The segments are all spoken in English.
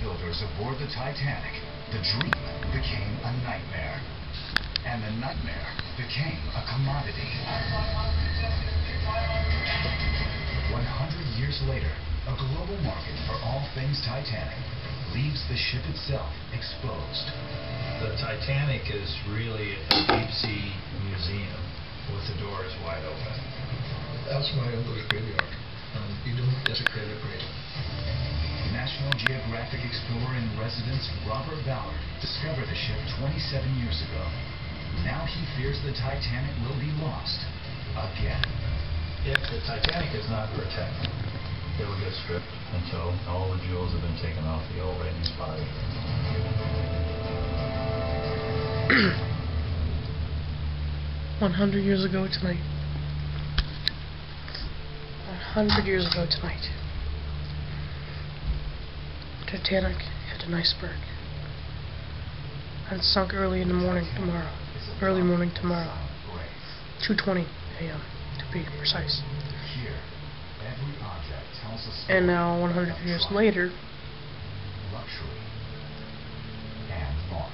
shipbuilders aboard the Titanic, the dream became a nightmare. And the nightmare became a commodity. 100 years later, a global market for all things Titanic leaves the ship itself exposed. The Titanic is really a deep-sea museum with the doors wide open. That's my uncle's graveyard. You don't desecrate a grave. National Geographic explorer in residence Robert Ballard discovered the ship 27 years ago. Now he fears the Titanic will be lost again. If the Titanic is not protected, it will get stripped until all the jewels have been taken off the old lady's body. 100 years ago tonight. 100 years ago tonight. Titanic hit an iceberg and sunk early in the morning tomorrow. Early morning tomorrow. 2:20 a.m. to be precise. And now 100 years later,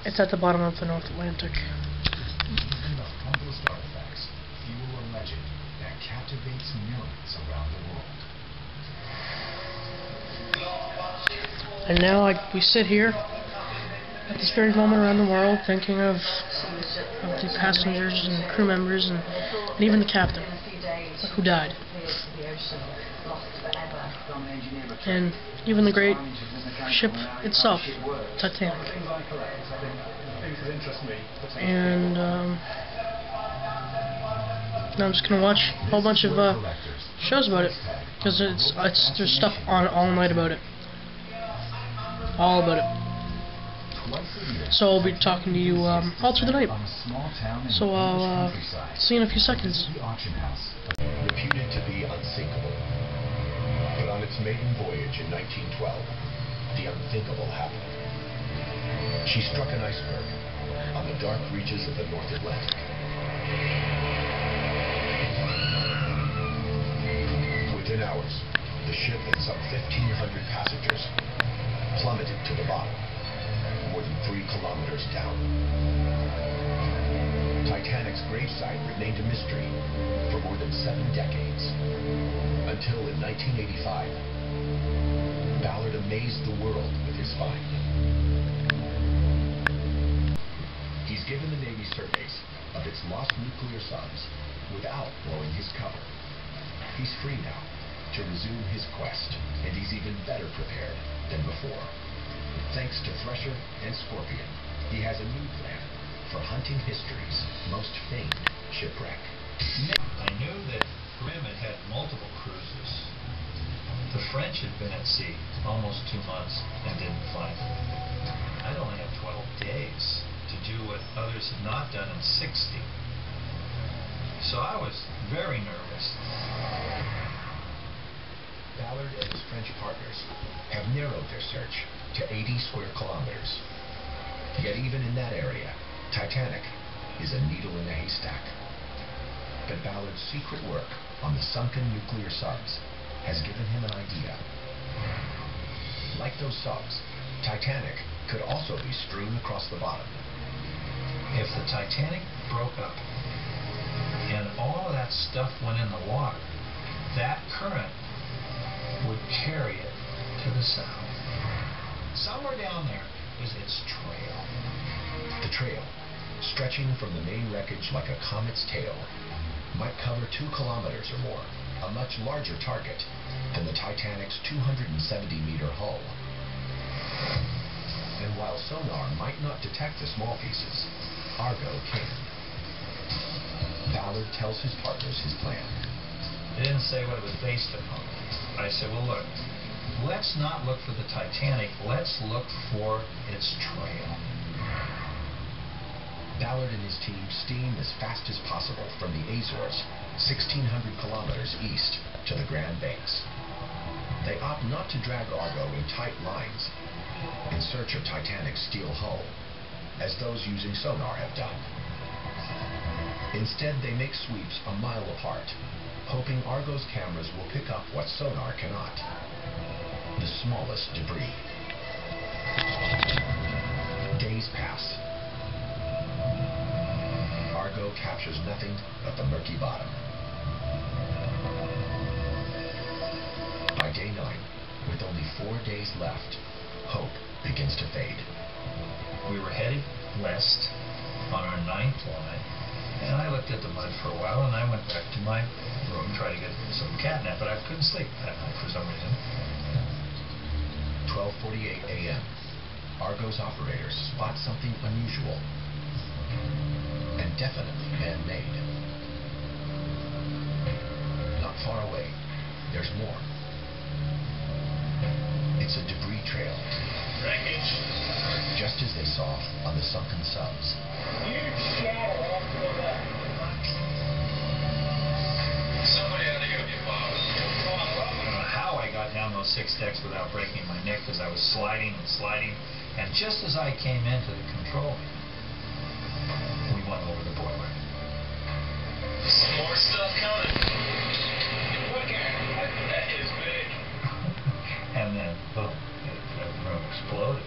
it's at the bottom of the North Atlantic. Even the humblest artifacts fuel a legend that captivates millions around the world. And now we sit here at this very moment around the world thinking of the passengers and crew members and even the captain who died. And even the great ship itself, Titanic. And now I'm just going to watch a whole bunch of shows about it, because there's stuff on all night about it. All about it. So I'll be talking to you all through the night. So I'll see you in a few seconds. Reputed to be unsinkable. But on its maiden voyage in 1912, the unthinkable happened. She struck an iceberg on the dark reaches of the North Atlantic. Within hours, the ship and some 1,500 passengers plummeted to the bottom, more than 3 kilometers down. Titanic's gravesite remained a mystery for more than 7 decades, until in 1985, Ballard amazed the world with his find. He's given the Navy surveys of its lost nuclear subs without blowing his cover. He's free now to resume his quest, and he's even better prepared than before. Thanks to Thresher and Scorpion, he has a new plan for hunting history's most famed shipwreck. I knew that Grimm had had multiple cruises. The French had been at sea almost 2 months and didn't find them. I'd only had 12 days to do what others had not done in 60. So I was very nervous. Ballard and his French partners have narrowed their search to 80 square kilometers. Yet even in that area, Titanic is a needle in a haystack. But Ballard's secret work on the sunken nuclear subs has given him an idea. Like those subs, Titanic could also be strewn across the bottom. If the Titanic broke up and all of that stuff went in the water, that current would carry it to the south. Somewhere down there is its trail. The trail, stretching from the main wreckage like a comet's tail, might cover 2 kilometers or more, a much larger target than the Titanic's 270-meter hull. And while sonar might not detect the small pieces, Argo can. Ballard tells his partners his plan. They didn't say what it was based upon. I said, well, look, let's not look for the Titanic, let's look for its trail. Ballard and his team steam as fast as possible from the Azores, 1,600 kilometers east, to the Grand Banks. They opt not to drag Argo in tight lines in search of Titanic's steel hull, as those using sonar have done. Instead, they make sweeps a mile apart, hoping Argo's cameras will pick up what sonar cannot: the smallest debris. Days pass. Argo captures nothing but the murky bottom. By day 9, with only 4 days left, hope begins to fade. We were heading west on our 9th line, and I looked at the mud for a while, and I went back to my room, tried to get some catnap, but I couldn't sleep that night for some reason. 12:48 a.m. Argo's operators spot something unusual and definitely man-made. Not far away, there's more. It's a debris trail. Wreckage. Just as they saw on the sunken subs. Huge shadow off to the left. Somebody had to go get Bob. I don't know how I got down those 6 decks without breaking my neck, because I was sliding and sliding, and just as I came into the control, we went over the boiler. Some more stuff coming. Look at it. That is big. And then, boom, the room exploded.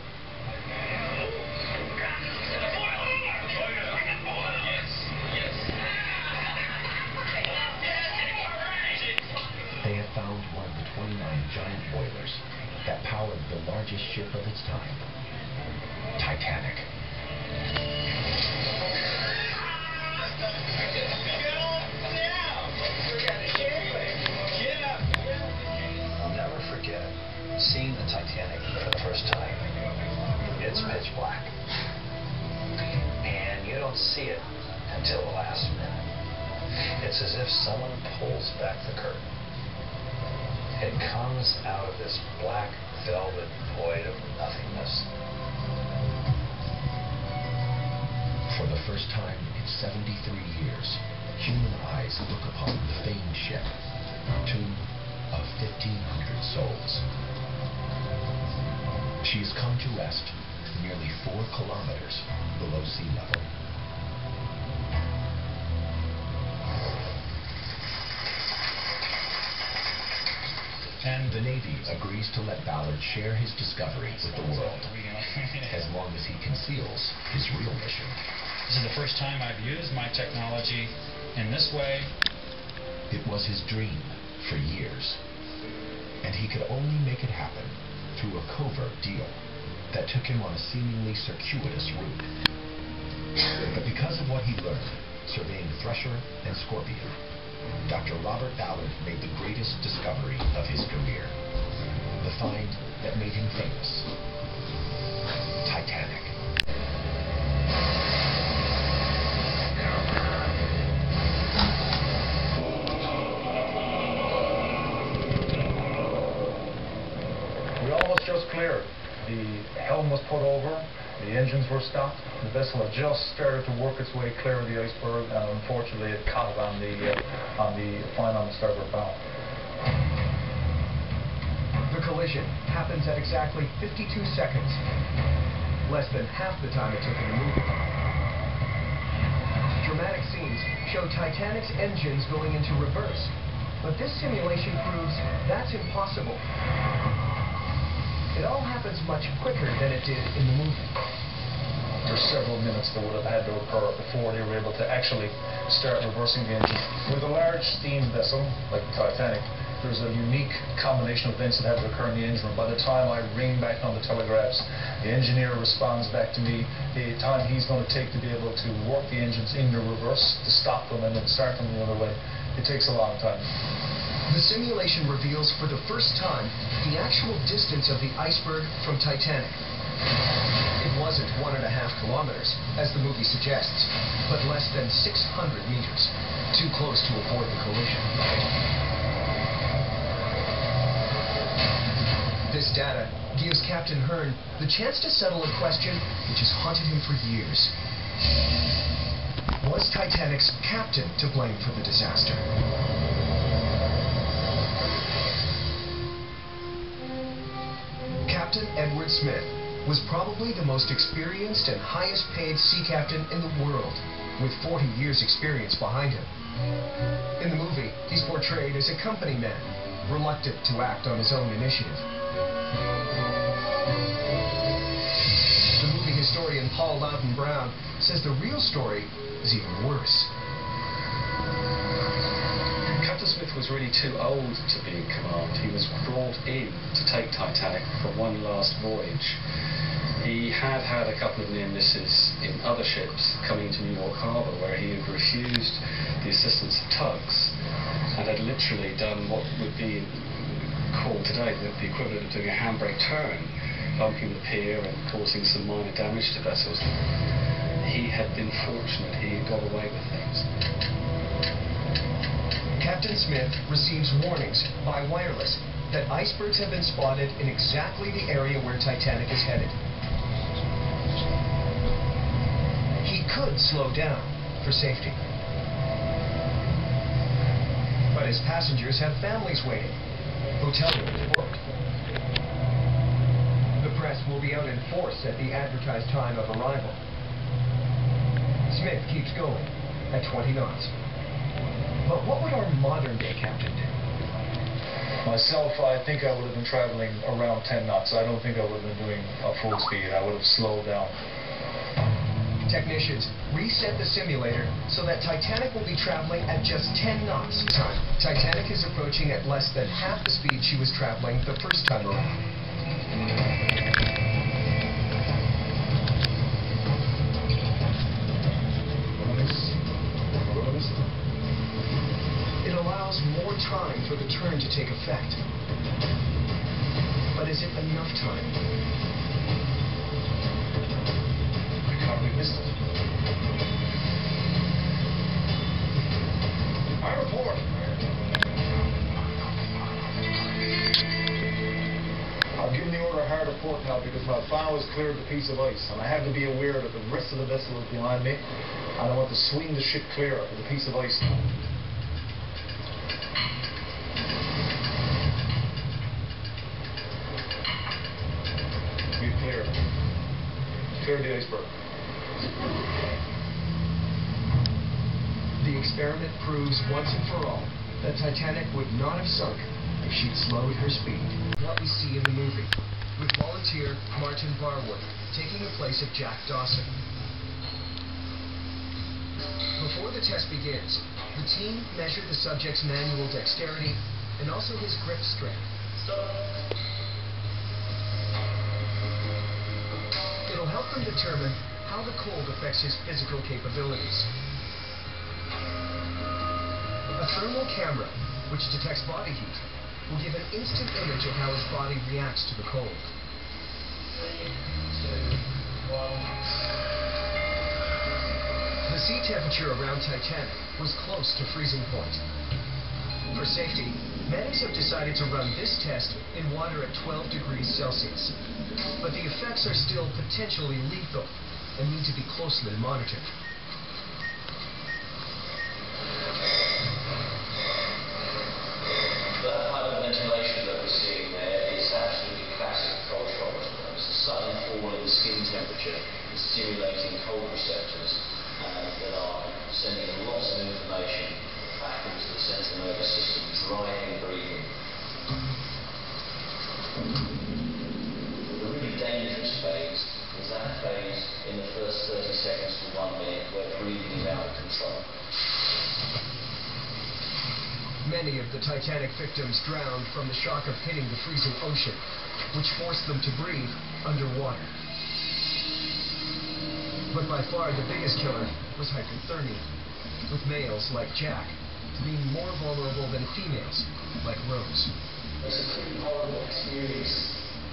They have found one of the 29 giant boilers that powered the largest ship of its time, Titanic. I'll never forget seeing the Titanic for the first time. It's pitch black. And you don't see it until the last minute. It's as if someone pulls back the curtain. It comes out of this black velvet void of nothingness. For the first time in 73 years, human eyes look upon the famed ship, tomb of 1,500 souls. She has come to rest nearly 4 kilometers below sea level. And the Navy agrees to let Ballard share his discovery with the world, as long as he conceals his real mission. This is the first time I've used my technology in this way. It was his dream for years, and he could only make it happen through a covert deal that took him on a seemingly circuitous route. But because of what he learned surveying Thresher and Scorpion, Dr. Robert Ballard made the greatest discovery of his career. The find that made him famous. Titanic. We almost just cleared. The helm was put over, the engines were stopped, the vessel had just started to work its way clear of the iceberg, and unfortunately it caught on the starboard bow. The collision happens at exactly 52 seconds, less than half the time it took in the movie. Dramatic scenes show Titanic's engines going into reverse, but this simulation proves that's impossible. It all happens much quicker than it did in the movie. There's several minutes that would have had to occur before they were able to actually start reversing the engine. With a large steam vessel like the Titanic, there's a unique combination of events that have to occur in the engine room. By the time I ring back on the telegraphs, the engineer responds back to me the time he's going to take to be able to work the engines in the reverse, to stop them and then start them the other way. It takes a long time. The simulation reveals for the first time the actual distance of the iceberg from Titanic. It wasn't 1.5 kilometers, as the movie suggests, but less than 600 meters, too close to avoid the collision. This data gives Captain Hearn the chance to settle a question which has haunted him for years. Was Titanic's captain to blame for the disaster? Captain Edward Smith was probably the most experienced and highest paid sea captain in the world, with 40 years experience behind him. In the movie, he's portrayed as a company man, reluctant to act on his own initiative. Paul Loudon Brown, says the real story is even worse. Captain Smith was really too old to be in command. He was brought in to take Titanic for one last voyage. He had had a couple of near misses in other ships coming to New York Harbor, where he had refused the assistance of tugs and had literally done what would be called today the equivalent of doing a handbrake turn, bumping the pier and causing some minor damage to vessels. He had been fortunate. He had got away with things. Captain Smith receives warnings by wireless that icebergs have been spotted in exactly the area where Titanic is headed. He could slow down for safety. But his passengers have families waiting. Hotel rooms booked. The press will be out in force at the advertised time of arrival. Smith keeps going at 20 knots. But what would our modern-day captain do? Myself, I think I would have been traveling around 10 knots. I don't think I would have been doing a full speed. I would have slowed down. Technicians reset the simulator so that Titanic will be traveling at just 10 knots. Titanic is approaching at less than half the speed she was traveling the first time around. It allows more time for the turn to take effect. But is it enough time? We missed it. I report. I've given the order hard report now because my bow has cleared the piece of ice, and I have to be aware that the rest of the vessel is behind me, and I want to swing the ship clear of the piece of ice now. We've cleared. Cleared the iceberg. The experiment proves once and for all that Titanic would not have sunk if she'd slowed her speed. What we see in the movie, with volunteer Martin Barwood taking the place of Jack Dawson. Before the test begins, the team measured the subject's manual dexterity and also his grip strength. It'll help them determine how the cold affects his physical capabilities. A thermal camera, which detects body heat, will give an instant image of how his body reacts to the cold. 3, 2, 1. The sea temperature around Titanic was close to freezing point. For safety, medics have decided to run this test in water at 12 degrees Celsius. But the effects are still potentially lethal and need to be closely monitored. That hyperventilation that we're seeing there is absolutely classic cold shock response. The sudden fall in skin temperature is stimulating cold receptors that are sending lots of information back into the central nervous system, driving breathing. The really dangerous phase is that phase in the first 30 seconds to 1 minute where breathing is out of control. Many of the Titanic victims drowned from the shock of hitting the freezing ocean, which forced them to breathe underwater. But by far the biggest killer was hypothermia, with males like Jack being more vulnerable than females like Rose. It's a pretty horrible experience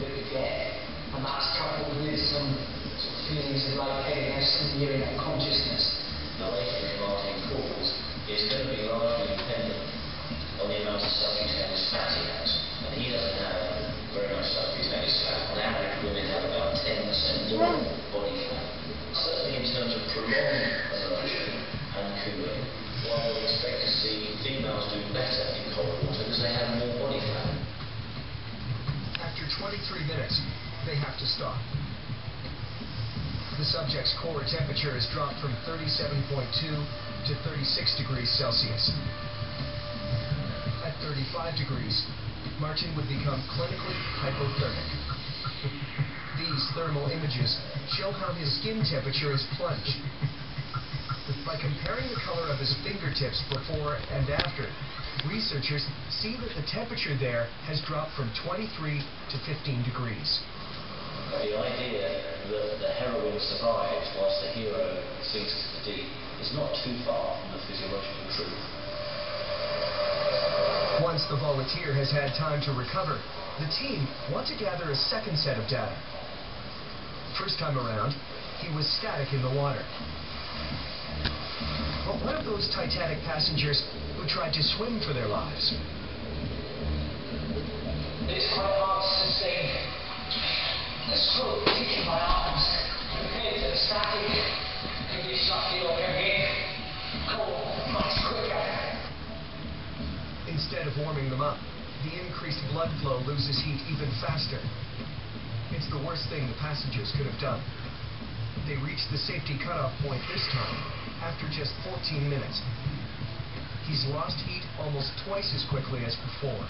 that you get, and that's coupled with some sort of feelings of lightheadedness and nearing unconsciousness. The rate of Martin calls is going to be largely dependent on the amount of subcutaneous fat he has, and he doesn't have very much subcutaneous fat. On average, women have about 10% more body fat. Certainly in terms of prolonged immersion and cooling, one would expect to see females do better in cold water because they have more body fat. After 23 minutes, they have to stop. The subject's core temperature has dropped from 37.2 to 36 degrees Celsius. At 35 degrees, Martin would become clinically hypothermic. These thermal images show how his skin temperature has plunged. By comparing the color of his fingertips before and after, researchers see that the temperature there has dropped from 23 to 15 degrees. The idea that the heroine survives whilst the hero sinks to the deep is not too far from the physiological truth. Once the volunteer has had time to recover, the team want to gather a second set of data. First time around, he was static in the water. But what of those Titanic passengers who tried to swim for their lives? It's quite hard to sustain a stroke kicking my arms compared to the static condition I feel when I'm getting cold much quicker. Instead of warming them up, the increased blood flow loses heat even faster. It's the worst thing the passengers could have done. They reached the safety cutoff point this time after just 14 minutes. He's lost heat almost twice as quickly as before.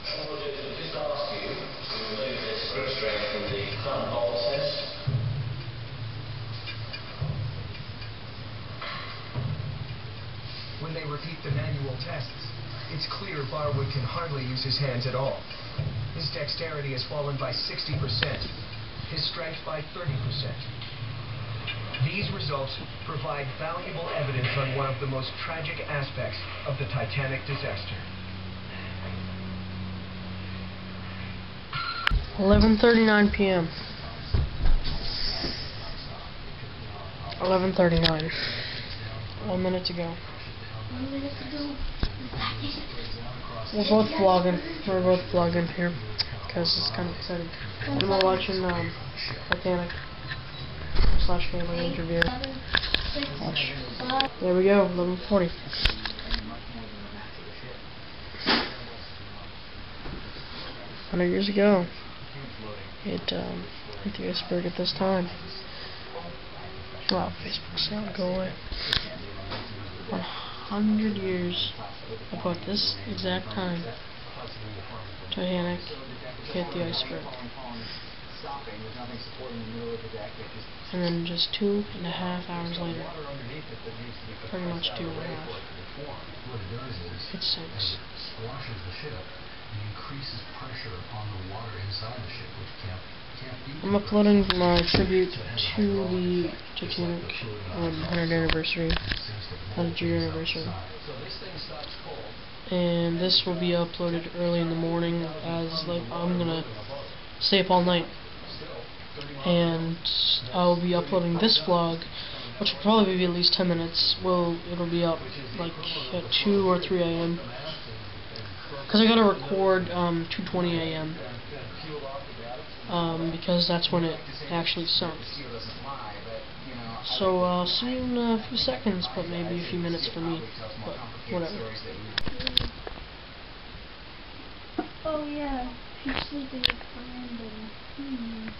What we'll do is we'll just ask you to remove this restraint from the front bowl test. When they repeat the manual tests, it's clear Barwood can hardly use his hands at all. His dexterity has fallen by 60%, his strength by 30%. These results provide valuable evidence on one of the most tragic aspects of the Titanic disaster. 11:39 p.m. 11:39. 1 minute to go. 1 minute to go. We're both vlogging. We're both vlogging here because it's kind of exciting. And we're watching Titanic / family interview. Watch. There we go. 11:40. $100 years ago, it hit the iceberg at this time. Wow, Facebook's not go away. 100 years about this exact time, Titanic hit the iceberg. And then just 2.5 hours later, pretty much 2.5, it sinks. I'm uploading my tribute to the Titanic 100th anniversary, 100-year anniversary. And this will be uploaded early in the morning, as like I'm gonna stay up all night. And I'll be uploading this vlog, which will probably be at least 10 minutes. It'll be up like at 2 or 3 a.m. because I gotta record 2:20 a.m. Because that's when it actually sunk. So I'll see you in a few seconds, but maybe a few minutes for me. But whatever. Oh yeah, she's sleeping with Brandon.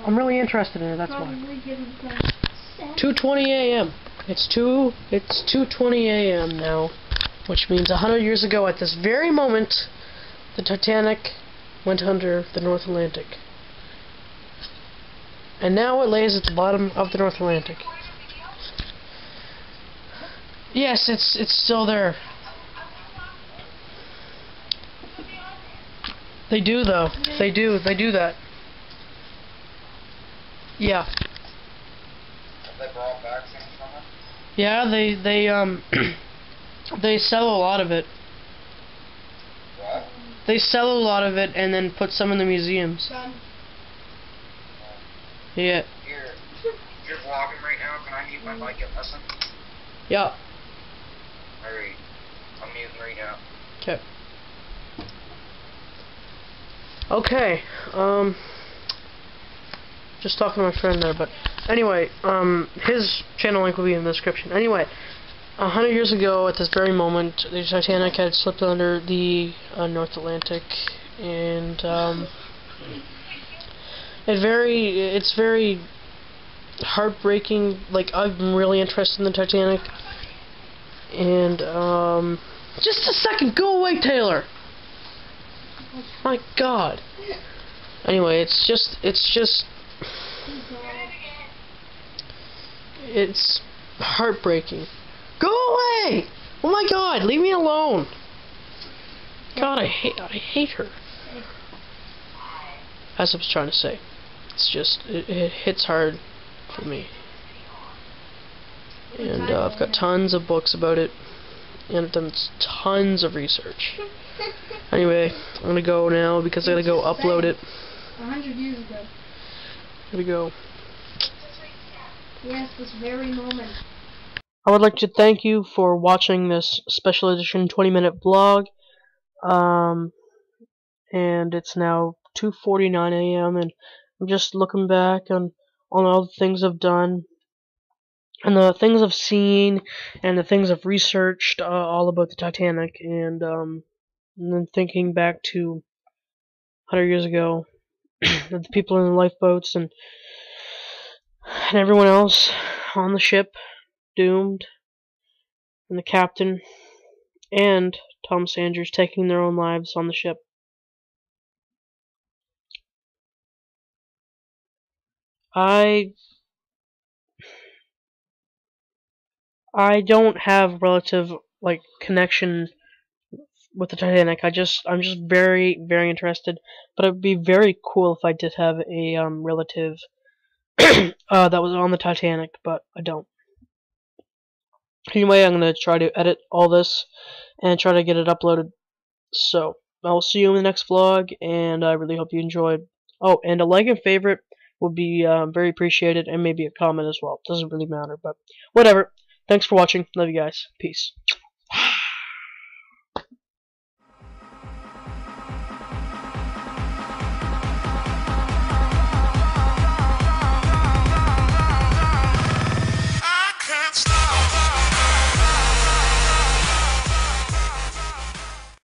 I'm really interested in it. That's why. 2:20 a.m. It's 2:20 a.m. now, which means 100 years ago at this very moment, the Titanic went under the North Atlantic. And now it lays at the bottom of the North Atlantic. Yes, it's still there. They do though. They do that. Yeah. Have they brought back things from it? Yeah, they sell a lot of it. What? They sell a lot of it and then put some in the museums. Yeah. You're vlogging right now. Can I mute my mic and listen? Yeah. Alright. I'm muting right now. Okay. Just talking to my friend there, but anyway, his channel link will be in the description. Anyway, 100 years ago, at this very moment, the Titanic had slipped under the North Atlantic, and it's very heartbreaking. Like, I'm really interested in the Titanic, and just a second, go away, Taylor. My God. Anyway, it's heartbreaking. Go away! Oh my God, leave me alone. God, I hate her. As I was trying to say, it's just it hits hard for me. And I've got tons of books about it, and I've done tons of research. Anyway, I'm gonna go now because I gotta go upload it. 100 years ago. Here we go. Yes, this very moment. I would like to thank you for watching this special edition 20-minute vlog. And it's now 2:49 a.m. and I'm just looking back on all the things I've done and the things I've seen and the things I've researched all about the Titanic, and then thinking back to 100 years ago, the people in the lifeboats and everyone else on the ship doomed, and the captain and Thomas Andrews taking their own lives on the ship. I don't have relative connection with the Titanic. I'm just very, very interested. But it would be very cool if I did have a relative that was on the Titanic, but I don't. Anyway, I'm gonna try to edit all this and try to get it uploaded. So I'll see you in the next vlog, and I really hope you enjoyed. Oh, and a like and favorite would be very appreciated, and maybe a comment as well. Doesn't really matter, but whatever. Thanks for watching. Love you guys. Peace.